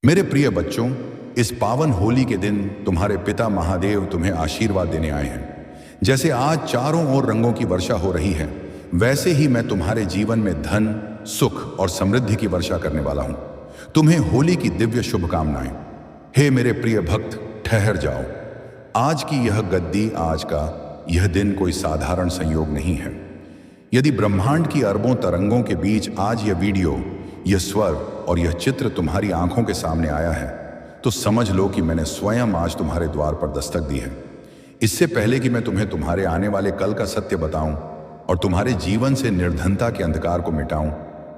मेरे प्रिय बच्चों, इस पावन होली के दिन तुम्हारे पिता महादेव तुम्हें आशीर्वाद देने आए हैं। जैसे आज चारों ओर रंगों की वर्षा हो रही है, वैसे ही मैं तुम्हारे जीवन में धन, सुख और समृद्धि की वर्षा करने वाला हूं। तुम्हें होली की दिव्य शुभकामनाएं। हे मेरे प्रिय भक्त, ठहर जाओ। आज की यह गद्दी, आज का यह दिन कोई साधारण संयोग नहीं है। यदि ब्रह्मांड की अरबों तरंगों के बीच आज यह वीडियो, यह स्वर और यह चित्र तुम्हारी आंखों के सामने आया है, तो समझ लो कि मैंने स्वयं आज तुम्हारे द्वार पर दस्तक दी है। इससे पहले कि मैं तुम्हें तुम्हारे आने वाले कल का सत्य बताऊं और तुम्हारे जीवन से निर्धनता के अंधकार को मिटाऊं,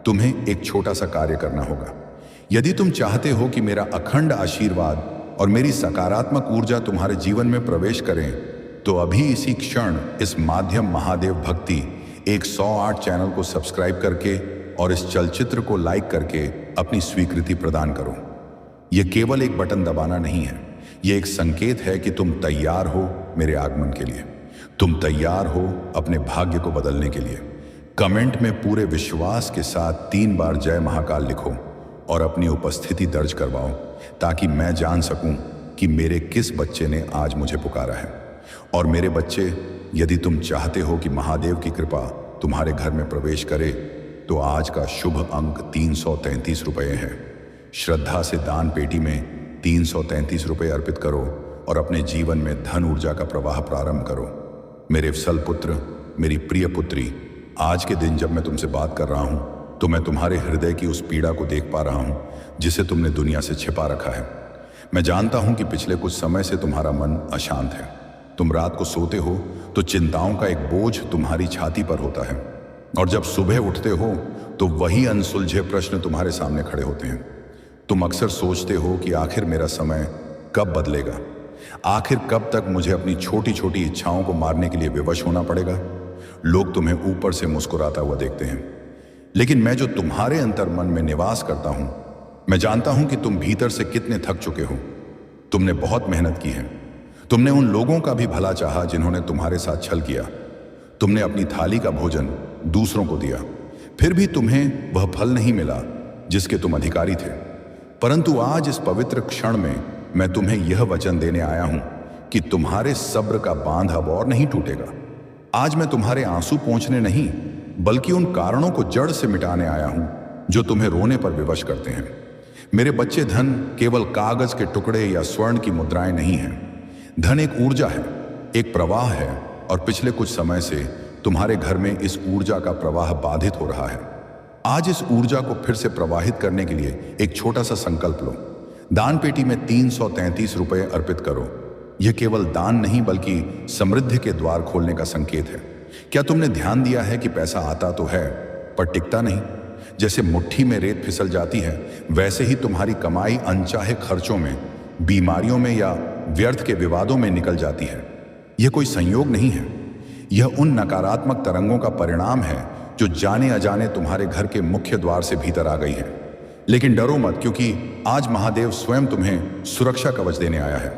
तुम्हें एक छोटा सा कार्य करना होगा। यदि तुम चाहते हो कि मेरा अखंड आशीर्वाद और मेरी सकारात्मक ऊर्जा तुम्हारे जीवन में प्रवेश करें, तो अभी इसी क्षण इस माध्यम महादेव भक्ति 108 चैनल को सब्सक्राइब करके और इस चलचित्र को लाइक करके अपनी स्वीकृति प्रदान करो। यह केवल एक बटन दबाना नहीं है, यह एक संकेत है कि तुम तैयार हो मेरे आगमन के लिए। तुम तैयार हो अपने भाग्य को बदलने के लिए। कमेंट में पूरे विश्वास के साथ 3 बार जय महाकाल लिखो और अपनी उपस्थिति दर्ज करवाओ, ताकि मैं जान सकूं कि मेरे किस बच्चे ने आज मुझे पुकारा है। और मेरे बच्चे, यदि तुम चाहते हो कि महादेव की कृपा तुम्हारे घर में प्रवेश करे, तो आज का शुभ अंक 333 रुपये है। श्रद्धा से दान पेटी में 333 रुपये अर्पित करो और अपने जीवन में धन ऊर्जा का प्रवाह प्रारंभ करो। मेरे वत्सल पुत्र, मेरी प्रिय पुत्री, आज के दिन जब मैं तुमसे बात कर रहा हूं, तो मैं तुम्हारे हृदय की उस पीड़ा को देख पा रहा हूं जिसे तुमने दुनिया से छिपा रखा है। मैं जानता हूं कि पिछले कुछ समय से तुम्हारा मन अशांत है। तुम रात को सोते हो तो चिंताओं का एक बोझ तुम्हारी छाती पर होता है, और जब सुबह उठते हो तो वही अनसुलझे प्रश्न तुम्हारे सामने खड़े होते हैं। तुम अक्सर सोचते हो कि आखिर मेरा समय कब बदलेगा, आखिर कब तक मुझे अपनी छोटी छोटी इच्छाओं को मारने के लिए विवश होना पड़ेगा। लोग तुम्हें ऊपर से मुस्कुराता हुआ देखते हैं, लेकिन मैं जो तुम्हारे अंतर मन में निवास करता हूं, मैं जानता हूं कि तुम भीतर से कितने थक चुके हो। तुमने बहुत मेहनत की है। तुमने उन लोगों का भी भला चाहा जिन्होंने तुम्हारे साथ छल किया। तुमने अपनी थाली का भोजन दूसरों को दिया, फिर भी तुम्हें वह फल नहीं मिला जिसके तुम अधिकारी थे। परंतु आज इस पवित्र क्षण में मैं तुम्हें यह वचन देने आया हूं कि तुम्हारे सब्र का बांध अब और नहीं टूटेगा। आज मैं तुम्हारे आंसू पोंछने नहीं, बल्कि उन कारणों को जड़ से मिटाने आया हूं जो तुम्हें रोने पर विवश करते हैं। मेरे बच्चे, धन केवल कागज के टुकड़े या स्वर्ण की मुद्राएं नहीं है। धन एक ऊर्जा है, एक प्रवाह है, और पिछले कुछ समय से तुम्हारे घर में इस ऊर्जा का प्रवाह बाधित हो रहा है। आज इस ऊर्जा को फिर से प्रवाहित करने के लिए एक छोटा सा संकल्प लो। दान पेटी में 333 रुपये अर्पित करो। यह केवल दान नहीं, बल्कि समृद्धि के द्वार खोलने का संकेत है। क्या तुमने ध्यान दिया है कि पैसा आता तो है, पर टिकता नहीं? जैसे मुट्ठी में रेत फिसल जाती है, वैसे ही तुम्हारी कमाई अनचाहे खर्चों में, बीमारियों में या व्यर्थ के विवादों में निकल जाती है। यह कोई संयोग नहीं है, यह उन नकारात्मक तरंगों का परिणाम है जो जाने अजाने तुम्हारे घर के मुख्य द्वार से भीतर आ गई है। लेकिन डरो मत, क्योंकि आज महादेव स्वयं तुम्हें सुरक्षा कवच देने आया है।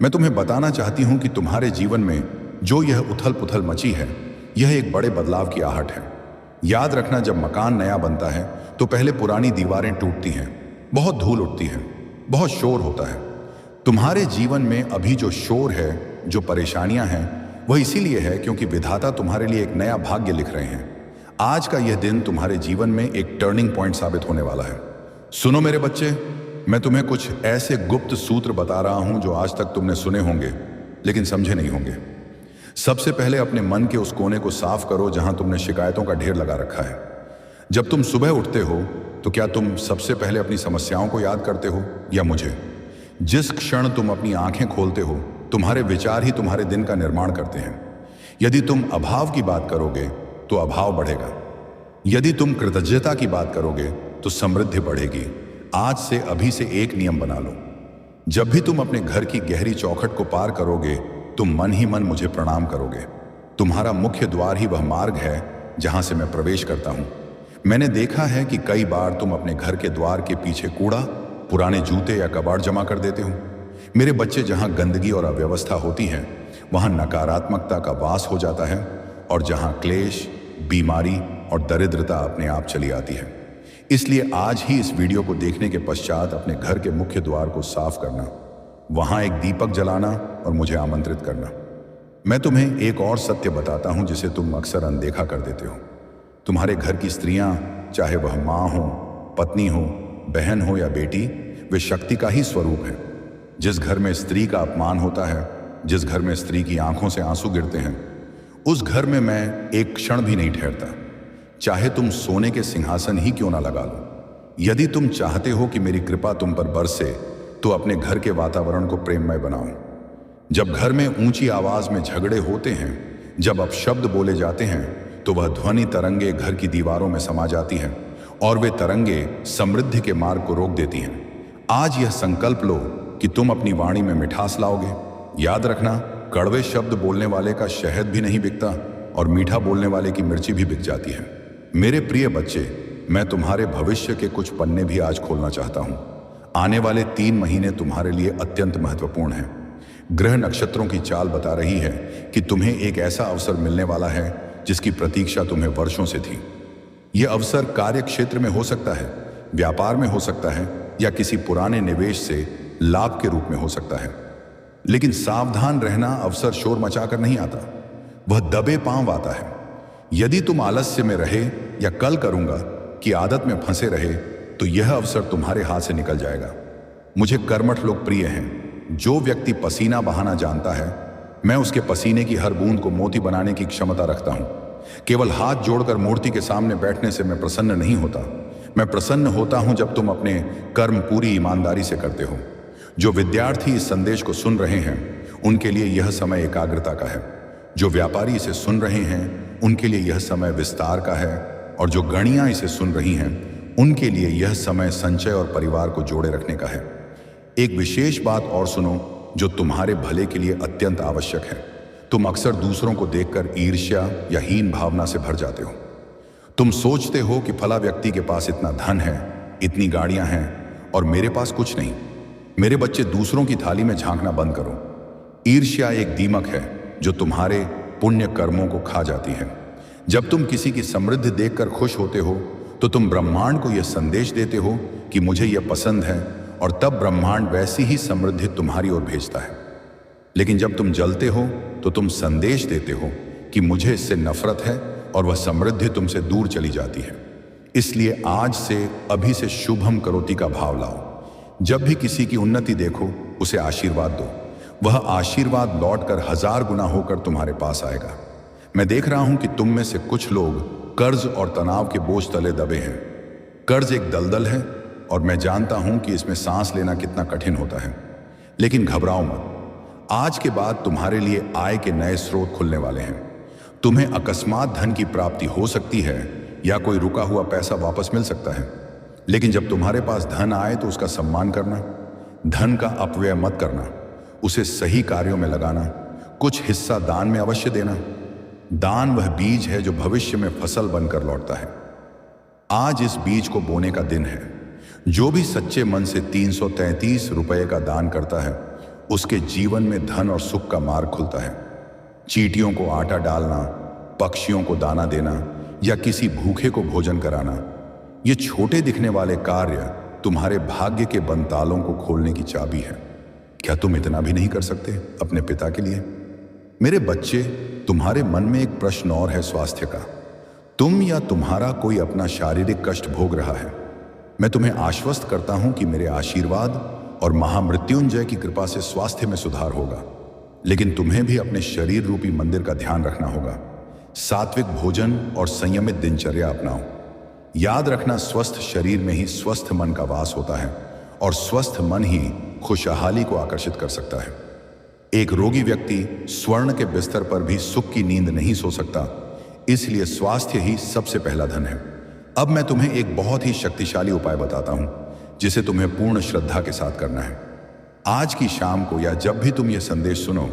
मैं तुम्हें बताना चाहती हूं कि तुम्हारे जीवन में जो यह उथल पुथल मची है, यह एक बड़े बदलाव की आहट है। याद रखना, जब मकान नया बनता है तो पहले पुरानी दीवारें टूटती हैं, बहुत धूल उठती है, बहुत शोर होता है। तुम्हारे जीवन में अभी जो शोर है, जो परेशानियां हैं, वह इसीलिए है क्योंकि विधाता तुम्हारे लिए एक नया भाग्य लिख रहे हैं। आज का यह दिन तुम्हारे जीवन में एक टर्निंग पॉइंट साबित होने वाला है। सुनो मेरे बच्चे, मैं तुम्हें कुछ ऐसे गुप्त सूत्र बता रहा हूं जो आज तक तुमने सुने होंगे लेकिन समझे नहीं होंगे। सबसे पहले अपने मन के उस कोने को साफ करो जहां तुमने शिकायतों का ढेर लगा रखा है। जब तुम सुबह उठते हो तो क्या तुम सबसे पहले अपनी समस्याओं को याद करते हो या मुझे? जिस क्षण तुम अपनी आंखें खोलते हो, तुम्हारे विचार ही तुम्हारे दिन का निर्माण करते हैं। यदि तुम अभाव की बात करोगे तो अभाव बढ़ेगा। यदि तुम कृतज्ञता की बात करोगे तो समृद्धि बढ़ेगी। आज से अभी से एक नियम बना लो। जब भी तुम अपने घर की गहरी चौखट को पार करोगे, तुम मन ही मन मुझे प्रणाम करोगे। तुम्हारा मुख्य द्वार ही वह मार्ग है जहां से मैं प्रवेश करता हूं। मैंने देखा है कि कई बार तुम अपने घर के द्वार के पीछे कूड़ा, पुराने जूते या कबाड़ जमा कर देते हो। मेरे बच्चे, जहां गंदगी और अव्यवस्था होती है, वहां नकारात्मकता का वास हो जाता है, और जहां क्लेश, बीमारी और दरिद्रता अपने आप चली आती है। इसलिए आज ही इस वीडियो को देखने के पश्चात अपने घर के मुख्य द्वार को साफ करना, वहां एक दीपक जलाना और मुझे आमंत्रित करना। मैं तुम्हें एक और सत्य बताता हूं जिसे तुम अक्सर अनदेखा कर देते हो। तुम्हारे घर की स्त्रियां, चाहे वह माँ हो, पत्नी हो, बहन हो या बेटी, वे शक्ति का ही स्वरूप है। जिस घर में स्त्री का अपमान होता है, जिस घर में स्त्री की आंखों से आंसू गिरते हैं, उस घर में मैं एक क्षण भी नहीं ठहरता, चाहे तुम सोने के सिंहासन ही क्यों ना लगा लो। यदि तुम चाहते हो कि मेरी कृपा तुम पर बरसे, तो अपने घर के वातावरण को प्रेममय बनाओ। जब घर में ऊंची आवाज में झगड़े होते हैं, जब अपशब्द बोले जाते हैं, तो वह ध्वनि तरंगे घर की दीवारों में समा जाती हैं और वे तरंगे समृद्धि के मार्ग को रोक देती हैं। आज यह संकल्प लो कि तुम अपनी वाणी में मिठास लाओगे। याद रखना, कड़वे शब्द बोलने वाले का शहद भी नहीं बिकता और मीठा बोलने वाले की मिर्ची भी बिक जाती है। मेरे प्रिय बच्चे, मैं तुम्हारे भविष्य के कुछ पन्ने भी आज खोलना चाहता हूं। आने वाले 3 महीने तुम्हारे लिए अत्यंत महत्वपूर्ण हैं। ग्रह नक्षत्रों की चाल बता रही है कि तुम्हें एक ऐसा अवसर मिलने वाला है जिसकी प्रतीक्षा तुम्हें वर्षों से थी। यह अवसर कार्य क्षेत्र में हो सकता है, व्यापार में हो सकता है या किसी पुराने निवेश से लाभ के रूप में हो सकता है। लेकिन सावधान रहना, अवसर शोर मचाकर नहीं आता, वह दबे पांव आता है। यदि तुम आलस्य में रहे या कल करूंगा कि आदत में फंसे रहे, तो यह अवसर तुम्हारे हाथ से निकल जाएगा। मुझे कर्मठ लोग प्रिय हैं। जो व्यक्ति पसीना बहाना जानता है, मैं उसके पसीने की हर बूंद को मोती बनाने की क्षमता रखता हूं। केवल हाथ जोड़कर मूर्ति के सामने बैठने से मैं प्रसन्न नहीं होता। मैं प्रसन्न होता हूं जब तुम अपने कर्म पूरी ईमानदारी से करते हो। जो विद्यार्थी इस संदेश को सुन रहे हैं, उनके लिए यह समय एकाग्रता का है। जो व्यापारी इसे सुन रहे हैं, उनके लिए यह समय विस्तार का है। और जो गणियां इसे सुन रही हैं, उनके लिए यह समय संचय और परिवार को जोड़े रखने का है। एक विशेष बात और सुनो जो तुम्हारे भले के लिए अत्यंत आवश्यक है। तुम अक्सर दूसरों को देखकर ईर्ष्या या हीन भावना से भर जाते हो। तुम सोचते हो कि फला व्यक्ति के पास इतना धन है, इतनी गाड़ियां हैं और मेरे पास कुछ नहीं। मेरे बच्चे, दूसरों की थाली में झांकना बंद करो। ईर्ष्या एक दीमक है जो तुम्हारे पुण्य कर्मों को खा जाती है। जब तुम किसी की समृद्धि देखकर खुश होते हो, तो तुम ब्रह्मांड को यह संदेश देते हो कि मुझे यह पसंद है, और तब ब्रह्मांड वैसी ही समृद्धि तुम्हारी ओर भेजता है। लेकिन जब तुम जलते हो, तो तुम संदेश देते हो कि मुझे इससे नफरत है, और वह समृद्धि तुमसे दूर चली जाती है। इसलिए आज से, अभी से शुभम करोति का भाव लाओ। जब भी किसी की उन्नति देखो, उसे आशीर्वाद दो। वह आशीर्वाद लौटकर 1000 गुना होकर तुम्हारे पास आएगा। मैं देख रहा हूं कि तुम में से कुछ लोग कर्ज और तनाव के बोझ तले दबे हैं। कर्ज एक दलदल है और मैं जानता हूं कि इसमें सांस लेना कितना कठिन होता है। लेकिन घबराओ मत, आज के बाद तुम्हारे लिए आय के नए स्रोत खुलने वाले हैं। तुम्हें अकस्मात धन की प्राप्ति हो सकती है या कोई रुका हुआ पैसा वापस मिल सकता है। लेकिन जब तुम्हारे पास धन आए तो उसका सम्मान करना, धन का अपव्यय मत करना, उसे सही कार्यों में लगाना, कुछ हिस्सा दान में अवश्य देना। दान वह बीज है जो भविष्य में फसल बनकर लौटता है। आज इस बीज को बोने का दिन है। जो भी सच्चे मन से 333 रुपये का दान करता है, उसके जीवन में धन और सुख का मार्ग खुलता है। चींटियों को आटा डालना, पक्षियों को दाना देना या किसी भूखे को भोजन कराना, ये छोटे दिखने वाले कार्य तुम्हारे भाग्य के बंतालों को खोलने की चाबी है। क्या तुम इतना भी नहीं कर सकते अपने पिता के लिए? मेरे बच्चे, तुम्हारे मन में एक प्रश्न और है स्वास्थ्य का। तुम या तुम्हारा कोई अपना शारीरिक कष्ट भोग रहा है। मैं तुम्हें आश्वस्त करता हूं कि मेरे आशीर्वाद और महामृत्युंजय की कृपा से स्वास्थ्य में सुधार होगा। लेकिन तुम्हें भी अपने शरीर रूपी मंदिर का ध्यान रखना होगा। सात्विक भोजन और संयमित दिनचर्या अपनाओ। याद रखना, स्वस्थ शरीर में ही स्वस्थ मन का वास होता है और स्वस्थ मन ही खुशहाली को आकर्षित कर सकता है। एक रोगी व्यक्ति स्वर्ण के बिस्तर पर भी सुख की नींद नहीं सो सकता, इसलिए स्वास्थ्य ही सबसे पहला धन है। अब मैं तुम्हें एक बहुत ही शक्तिशाली उपाय बताता हूं, जिसे तुम्हें पूर्ण श्रद्धा के साथ करना है। आज की शाम को या जब भी तुम यह संदेश सुनो,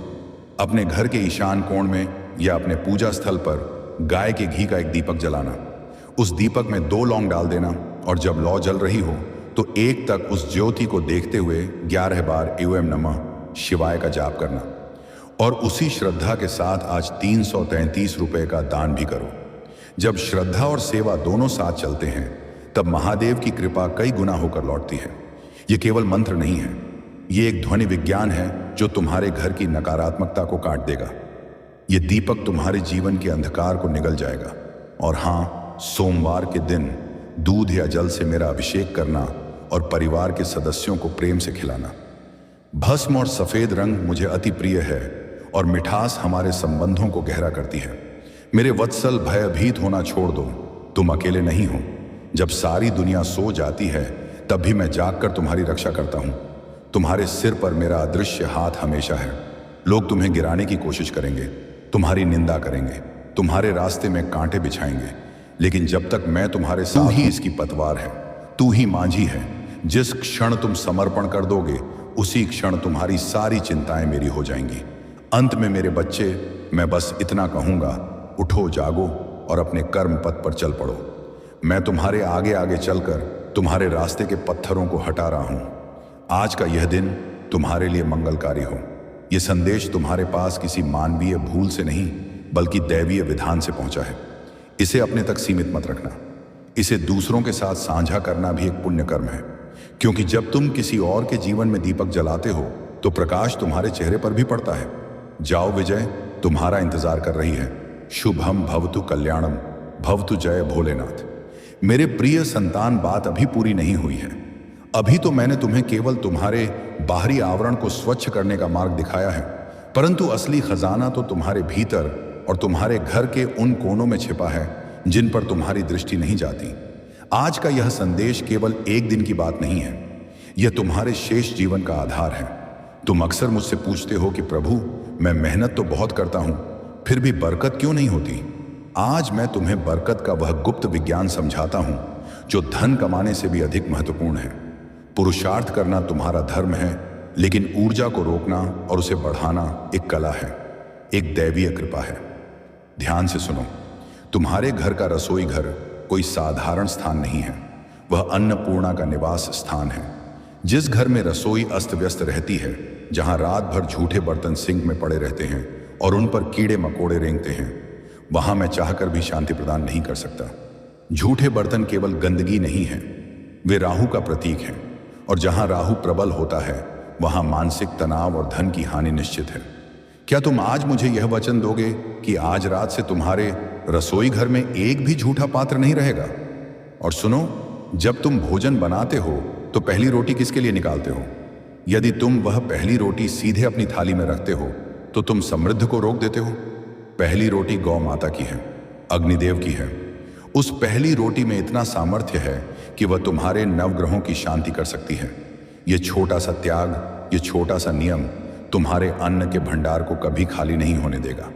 अपने घर के ईशान कोण में या अपने पूजा स्थल पर गाय के घी का एक दीपक जलाना। उस दीपक में 2 लौंग डाल देना और जब लौ जल रही हो तो 1 तक उस ज्योति को देखते हुए 11 बार एवं नमः शिवाय का जाप करना। और उसी श्रद्धा के साथ आज 333 रुपए का दान भी करो। जब श्रद्धा और सेवा दोनों साथ चलते हैं, तब महादेव की कृपा कई गुना होकर लौटती है। ये केवल मंत्र नहीं है, ये एक ध्वनि विज्ञान है जो तुम्हारे घर की नकारात्मकता को काट देगा। ये दीपक तुम्हारे जीवन के अंधकार को निगल जाएगा। और हाँ, सोमवार के दिन दूध या जल से मेरा अभिषेक करना और परिवार के सदस्यों को प्रेम से खिलाना। भस्म और सफेद रंग मुझे अति प्रिय है और मिठास हमारे संबंधों को गहरा करती है। मेरे वत्सल, भयभीत होना छोड़ दो, तुम अकेले नहीं हो। जब सारी दुनिया सो जाती है तब भी मैं जागकर तुम्हारी रक्षा करता हूं। तुम्हारे सिर पर मेरा अदृश्य हाथ हमेशा है। लोग तुम्हें गिराने की कोशिश करेंगे, तुम्हारी निंदा करेंगे, तुम्हारे रास्ते में कांटे बिछाएंगे, लेकिन जब तक मैं तुम्हारे साथ ही इसकी पतवार है, तू ही मांझी है। जिस क्षण तुम समर्पण कर दोगे उसी क्षण तुम्हारी सारी चिंताएं मेरी हो जाएंगी। अंत में मेरे बच्चे, मैं बस इतना कहूंगा, उठो, जागो और अपने कर्म पथ पर चल पड़ो। मैं तुम्हारे आगे आगे चलकर तुम्हारे रास्ते के पत्थरों को हटा रहा हूं। आज का यह दिन तुम्हारे लिए मंगलकारी हो। यह संदेश तुम्हारे पास किसी मानवीय भूल से नहीं बल्कि दैवीय विधान से पहुंचा है। इसे अपने तक सीमित मत रखना। इसे दूसरों के साथ साझा करना भी एक पुण्य कर्म है, क्योंकि जब तुम किसी और के जीवन में दीपक जलाते हो तो प्रकाश तुम्हारे चेहरे पर भी पड़ता है। जाओ, विजय तुम्हारा इंतजार कर रही है। शुभम भवतु कल्याणम, भवतु जय भोलेनाथ। मेरे प्रिय संतान, बात अभी पूरी नहीं हुई है। अभी तो मैंने तुम्हें केवल तुम्हारे बाहरी आवरण को स्वच्छ करने का मार्ग दिखाया है, परंतु असली खजाना तो तुम्हारे भीतर और तुम्हारे घर के उन कोनों में छिपा है जिन पर तुम्हारी दृष्टि नहीं जाती। आज का यह संदेश केवल एक दिन की बात नहीं है, यह तुम्हारे शेष जीवन का आधार है। तुम अक्सर मुझसे पूछते हो कि प्रभु, मैं मेहनत तो बहुत करता हूं, फिर भी बरकत क्यों नहीं होती। आज मैं तुम्हें बरकत का वह गुप्त विज्ञान समझाता हूं जो धन कमाने से भी अधिक महत्वपूर्ण है। पुरुषार्थ करना तुम्हारा धर्म है, लेकिन ऊर्जा को रोकना और उसे बढ़ाना एक कला है, एक दैवीय कृपा है। ध्यान से सुनो, तुम्हारे घर का रसोई घर कोई साधारण स्थान नहीं है, वह अन्नपूर्णा का निवास स्थान है। जिस घर में रसोई अस्त व्यस्त रहती है, जहां रात भर झूठे बर्तन सिंक में पड़े रहते हैं और उन पर कीड़े मकोड़े रेंगते हैं, वहां मैं चाहकर भी शांति प्रदान नहीं कर सकता। झूठे बर्तन केवल गंदगी नहीं है, वे राहु का प्रतीक हैं, और जहां राहु प्रबल होता है वहां मानसिक तनाव और धन की हानि निश्चित है। क्या तुम आज मुझे यह वचन दोगे कि आज रात से तुम्हारे रसोई घर में एक भी झूठा पात्र नहीं रहेगा? और सुनो, जब तुम भोजन बनाते हो तो पहली रोटी किसके लिए निकालते हो? यदि तुम वह पहली रोटी सीधे अपनी थाली में रखते हो तो तुम समृद्धि को रोक देते हो। पहली रोटी गौ माता की है, अग्निदेव की है। उस पहली रोटी में इतना सामर्थ्य है कि वह तुम्हारे नवग्रहों की शांति कर सकती है। यह छोटा सा त्याग, यह छोटा सा नियम तुम्हारे अन्न के भंडार को कभी खाली नहीं होने देगा।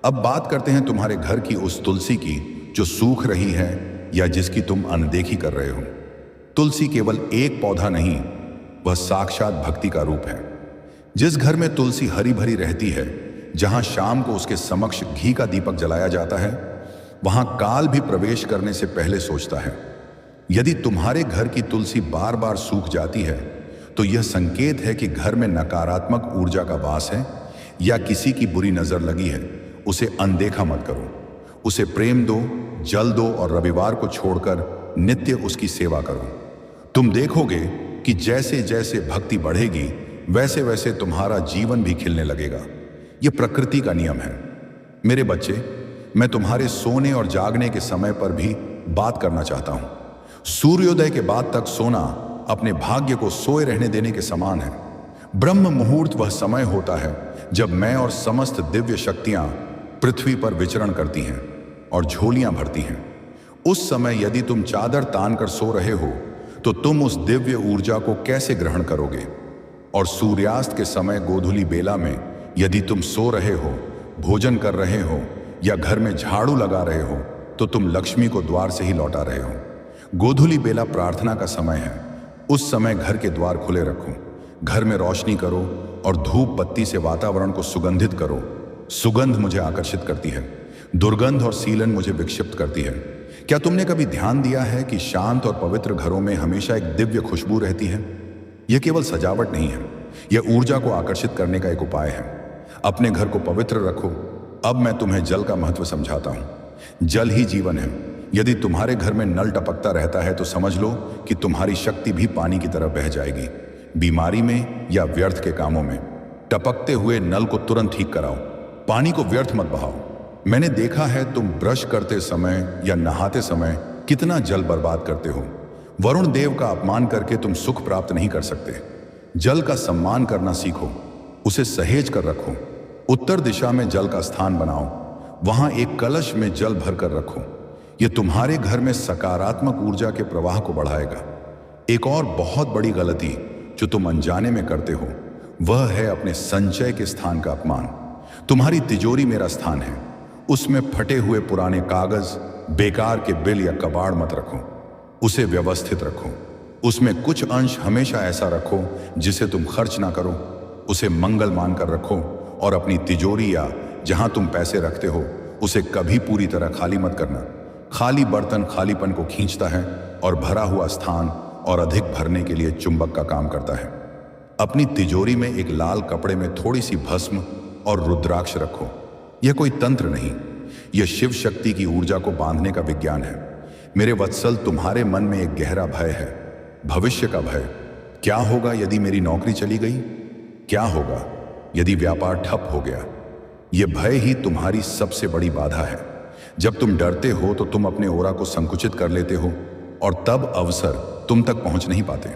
अब बात करते हैं तुम्हारे घर की उस तुलसी की जो सूख रही है या जिसकी तुम अनदेखी कर रहे हो। तुलसी केवल एक पौधा नहीं, वह साक्षात भक्ति का रूप है। जिस घर में तुलसी हरी भरी रहती है, जहां शाम को उसके समक्ष घी का दीपक जलाया जाता है, वहां काल भी प्रवेश करने से पहले सोचता है। यदि तुम्हारे घर की तुलसी बार बार सूख जाती है तो यह संकेत है कि घर में नकारात्मक ऊर्जा का वास है या किसी की बुरी नजर लगी है। उसे अनदेखा मत करो, उसे प्रेम दो, जल दो और रविवार को छोड़कर नित्य उसकी सेवा करो। तुम देखोगे कि जैसे जैसे भक्ति बढ़ेगी वैसे वैसे तुम्हारा जीवन भी खिलने लगेगा। यह प्रकृति का नियम है। मेरे बच्चे, मैं तुम्हारे सोने और जागने के समय पर भी बात करना चाहता हूं। सूर्योदय के बाद तक सोना अपने भाग्य को सोए रहने देने के समान है। ब्रह्म मुहूर्त वह समय होता है जब मैं और समस्त दिव्य शक्तियां पृथ्वी पर विचरण करती हैं और झोलियां भरती हैं। उस समय यदि तुम चादर तान कर सो रहे हो तो तुम उस दिव्य ऊर्जा को कैसे ग्रहण करोगे? और सूर्यास्त के समय गोधूली बेला में यदि तुम सो रहे हो, भोजन कर रहे हो या घर में झाड़ू लगा रहे हो तो तुम लक्ष्मी को द्वार से ही लौटा रहे हो। गोधूली बेला प्रार्थना का समय है। उस समय घर के द्वार खुले रखो, घर में रोशनी करो और धूप बत्ती से वातावरण को सुगंधित करो। सुगंध मुझे आकर्षित करती है, दुर्गंध और सीलन मुझे विक्षिप्त करती है। क्या तुमने कभी ध्यान दिया है कि शांत और पवित्र घरों में हमेशा एक दिव्य खुशबू रहती है? यह केवल सजावट नहीं है, यह ऊर्जा को आकर्षित करने का एक उपाय है। अपने घर को पवित्र रखो। अब मैं तुम्हें जल का महत्व समझाता हूं। जल ही जीवन है। यदि तुम्हारे घर में नल टपकता रहता है तो समझ लो कि तुम्हारी शक्ति भी पानी की तरह बह जाएगी। बीमारी में या व्यर्थ के कामों में टपकते हुए नल को तुरंत ठीक कराओ, पानी को व्यर्थ मत बहाओ। मैंने देखा है तुम ब्रश करते समय या नहाते समय कितना जल बर्बाद करते हो। वरुण देव का अपमान करके तुम सुख प्राप्त नहीं कर सकते। जल का सम्मान करना सीखो, उसे सहेज कर रखो। उत्तर दिशा में जल का स्थान बनाओ, वहां एक कलश में जल भर कर रखो। यह तुम्हारे घर में सकारात्मक ऊर्जा के प्रवाह को बढ़ाएगा। एक और बहुत बड़ी गलती जो तुम अनजाने में करते हो वह है अपने संचय के स्थान का अपमान। तुम्हारी तिजोरी मेरा स्थान है, उसमें फटे हुए पुराने कागज, बेकार के बिल या कबाड़ मत रखो। उसे व्यवस्थित रखो। उसमें कुछ अंश हमेशा ऐसा रखो जिसे तुम खर्च ना करो। उसे मंगल मानकर रखो और अपनी तिजोरी या जहां तुम पैसे रखते हो उसे कभी पूरी तरह खाली मत करना। खाली बर्तन खालीपन को खींचता है और भरा हुआ स्थान और अधिक भरने के लिए चुंबक का काम करता है। अपनी तिजोरी में एक लाल कपड़े में थोड़ी सी भस्म और रुद्राक्ष रखो। यह कोई तंत्र नहीं, यह शिव शक्ति की ऊर्जा को बांधने का विज्ञान है। मेरे वत्सल, तुम्हारे मन में एक गहरा भय है, भविष्य का भय। क्या होगा यदि मेरी नौकरी चली गई? क्या होगा यदि व्यापार ठप हो गया? यह भय ही तुम्हारी सबसे बड़ी बाधा है। जब तुम डरते हो तो तुम अपने ओरा को संकुचित कर लेते हो और तब अवसर तुम तक पहुंच नहीं पाते।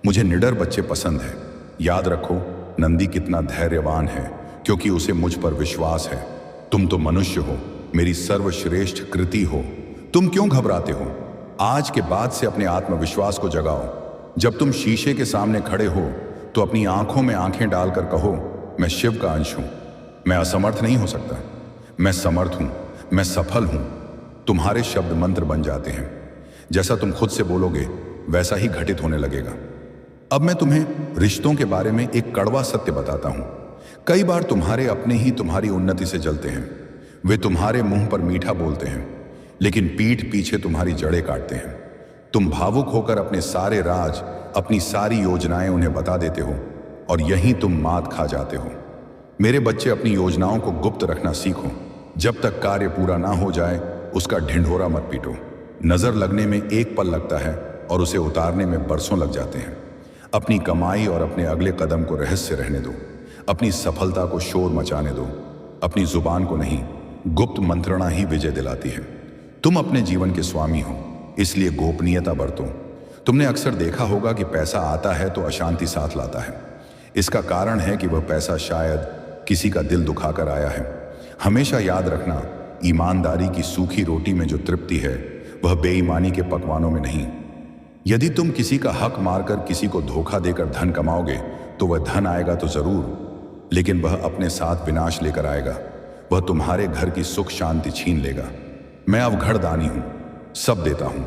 मुझे निडर बच्चे पसंद हैं। याद रखो, नंदी कितना धैर्यवान है क्योंकि उसे मुझ पर विश्वास है। तुम तो मनुष्य हो, मेरी सर्वश्रेष्ठ कृति हो। तुम क्यों घबराते हो? आज के बाद से अपने आत्मविश्वास को जगाओ। जब तुम शीशे के सामने खड़े हो तो अपनी आंखों में आंखें डालकर कहो, मैं शिव का अंश हूं। मैं असमर्थ नहीं हो सकता, मैं समर्थ हूं, मैं सफल हूं। तुम्हारे शब्द मंत्र बन जाते हैं। जैसा तुम खुद से बोलोगे वैसा ही घटित होने लगेगा। अब मैं तुम्हें रिश्तों के बारे में एक कड़वा सत्य बताता हूं। कई बार तुम्हारे अपने ही तुम्हारी उन्नति से जलते हैं। वे तुम्हारे मुंह पर मीठा बोलते हैं लेकिन पीठ पीछे तुम्हारी जड़ें काटते हैं। तुम भावुक होकर अपने सारे राज, अपनी सारी योजनाएं उन्हें बता देते हो और यहीं तुम मात खा जाते हो। मेरे बच्चे, अपनी योजनाओं को गुप्त रखना सीखो। जब तक कार्य पूरा ना हो जाए उसका ढिंढोरा मत पीटो। नजर लगने में एक पल लगता है और उसे उतारने में बरसों लग जाते हैं। अपनी कमाई और अपने अगले कदम को रहस्य रहने दो। अपनी सफलता को शोर मचाने दो। अपनी जुबान को नहीं, गुप्त मंत्रणा ही विजय दिलाती है। तुम अपने जीवन के स्वामी हो, इसलिए गोपनीयता बरतो। तुमने अक्सर देखा होगा कि पैसा आता है तो अशांति साथ लाता है। इसका कारण है कि वह पैसा शायद किसी का दिल दुखाकर आया है। हमेशा याद रखना, ईमानदारी की सूखी रोटी में जो तृप्ति है वह बेईमानी के पकवानों में नहीं। यदि तुम किसी का हक मारकर किसी को धोखा देकर धन कमाओगे तो वह धन आएगा तो जरूर, लेकिन वह अपने साथ विनाश लेकर आएगा। वह तुम्हारे घर की सुख शांति छीन लेगा। मैं अवघड़दानी हूं, सब देता हूं,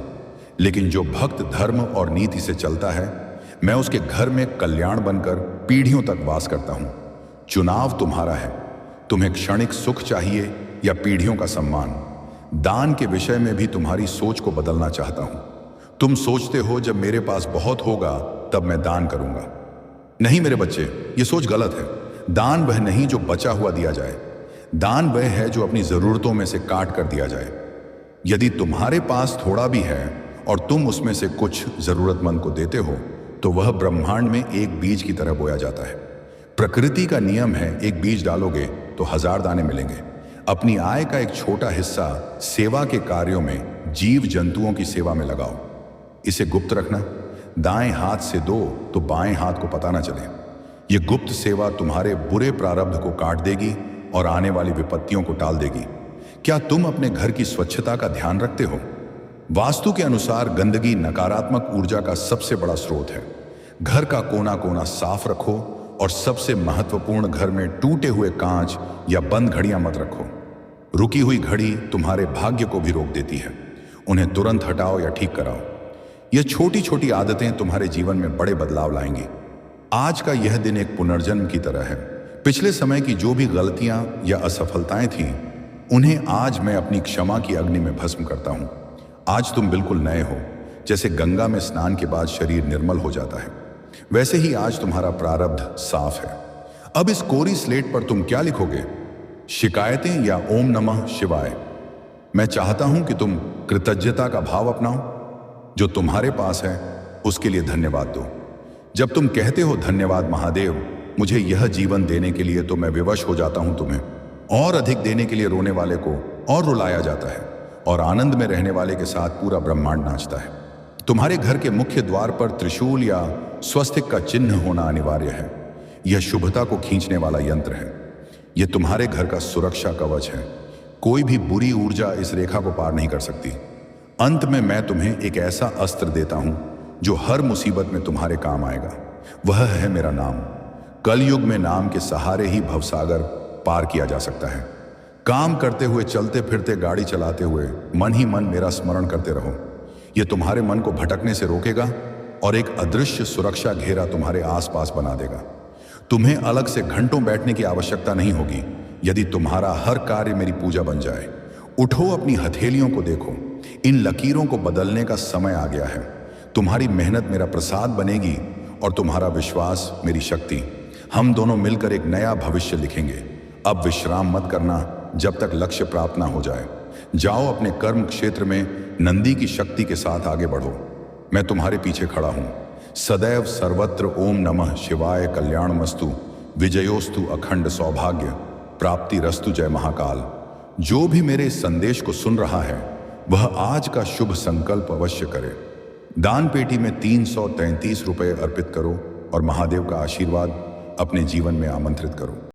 लेकिन जो भक्त धर्म और नीति से चलता है मैं उसके घर में कल्याण बनकर पीढ़ियों तक वास करता हूं। चुनाव तुम्हारा है। तुम्हें क्षणिक सुख चाहिए या पीढ़ियों का सम्मान? दान के विषय में भी तुम्हारी सोच को बदलना चाहता हूं। तुम सोचते हो जब मेरे पास बहुत होगा तब मैं दान करूंगा। नहीं मेरे बच्चे, ये सोच गलत है। दान वह नहीं जो बचा हुआ दिया जाए। दान वह है जो अपनी जरूरतों में से काट कर दिया जाए। यदि तुम्हारे पास थोड़ा भी है और तुम उसमें से कुछ जरूरतमंद को देते हो तो वह ब्रह्मांड में एक बीज की तरह बोया जाता है। प्रकृति का नियम है, एक बीज डालोगे तो 1000 दाने मिलेंगे। अपनी आय का एक छोटा हिस्सा सेवा के कार्यों में, जीव जंतुओं की सेवा में लगाओ। इसे गुप्त रखना। दाएं हाथ से दो तो बाएं हाथ को पता ना चले। यह गुप्त सेवा तुम्हारे बुरे प्रारब्ध को काट देगी और आने वाली विपत्तियों को टाल देगी। क्या तुम अपने घर की स्वच्छता का ध्यान रखते हो? वास्तु के अनुसार गंदगी नकारात्मक ऊर्जा का सबसे बड़ा स्रोत है। घर का कोना कोना साफ रखो और सबसे महत्वपूर्ण, घर में टूटे हुए कांच या बंद घड़ियां मत रखो। रुकी हुई घड़ी तुम्हारे भाग्य को भी रोक देती है। उन्हें तुरंत हटाओ या ठीक कराओ। यह छोटी छोटी आदतें तुम्हारे जीवन में बड़े बदलाव लाएंगी। आज का यह दिन एक पुनर्जन्म की तरह है। पिछले समय की जो भी गलतियां या असफलताएं थीं, उन्हें आज मैं अपनी क्षमा की अग्नि में भस्म करता हूं। आज तुम बिल्कुल नए हो। जैसे गंगा में स्नान के बाद शरीर निर्मल हो जाता है, वैसे ही आज तुम्हारा प्रारब्ध साफ है। अब इस कोरी स्लेट पर तुम क्या लिखोगे? शिकायतें या ओम नमः शिवाय? मैं चाहता हूं कि तुम कृतज्ञता का भाव अपनाओ। जो तुम्हारे पास है उसके लिए धन्यवाद दो। जब तुम कहते हो धन्यवाद महादेव मुझे यह जीवन देने के लिए, तो मैं विवश हो जाता हूं तुम्हें। और अधिक देने के लिए रोने वाले को और रुलाया जाता है, और आनंद में रहने वाले के साथ पूरा ब्रह्मांड नाचता है। तुम्हारे घर के मुख्य द्वार पर त्रिशूल या स्वस्तिक का चिन्ह होना अनिवार्य है। यह शुभता को खींचने वाला यंत्र है। यह तुम्हारे घर का सुरक्षा कवच है। कोई भी बुरी ऊर्जा इस रेखा को पार नहीं कर सकती। अंत में मैं तुम्हें एक ऐसा अस्त्र देता हूं जो हर मुसीबत में तुम्हारे काम आएगा। वह है मेरा नाम। कलयुग में नाम के सहारे ही भवसागर पार किया जा सकता है। काम करते हुए, चलते फिरते, गाड़ी चलाते हुए मन ही मन मेरा स्मरण करते रहो। यह तुम्हारे मन को भटकने से रोकेगा और एक अदृश्य सुरक्षा घेरा तुम्हारे आसपास बना देगा। तुम्हें अलग से घंटों बैठने की आवश्यकता नहीं होगी यदि तुम्हारा हर कार्य मेरी पूजा बन जाए। उठो, अपनी हथेलियों को देखो। इन लकीरों को बदलने का समय आ गया है। तुम्हारी मेहनत मेरा प्रसाद बनेगी और तुम्हारा विश्वास मेरी शक्ति। हम दोनों मिलकर एक नया भविष्य लिखेंगे। अब विश्राम मत करना जब तक लक्ष्य प्राप्त ना हो जाए। जाओ, अपने कर्म क्षेत्र में नंदी की शक्ति के साथ आगे बढ़ो। मैं तुम्हारे पीछे खड़ा हूं। सदैव सर्वत्र ओम नमः शिवाय कल्याणमस्तु विजयोस्तु अखंड सौभाग्य प्राप्ति रस्तु जय महाकाल। जो भी मेरे इस संदेश को सुन रहा है वह आज का शुभ संकल्प अवश्य करे। दान पेटी में 333 रुपये अर्पित करो और महादेव का आशीर्वाद अपने जीवन में आमंत्रित करो।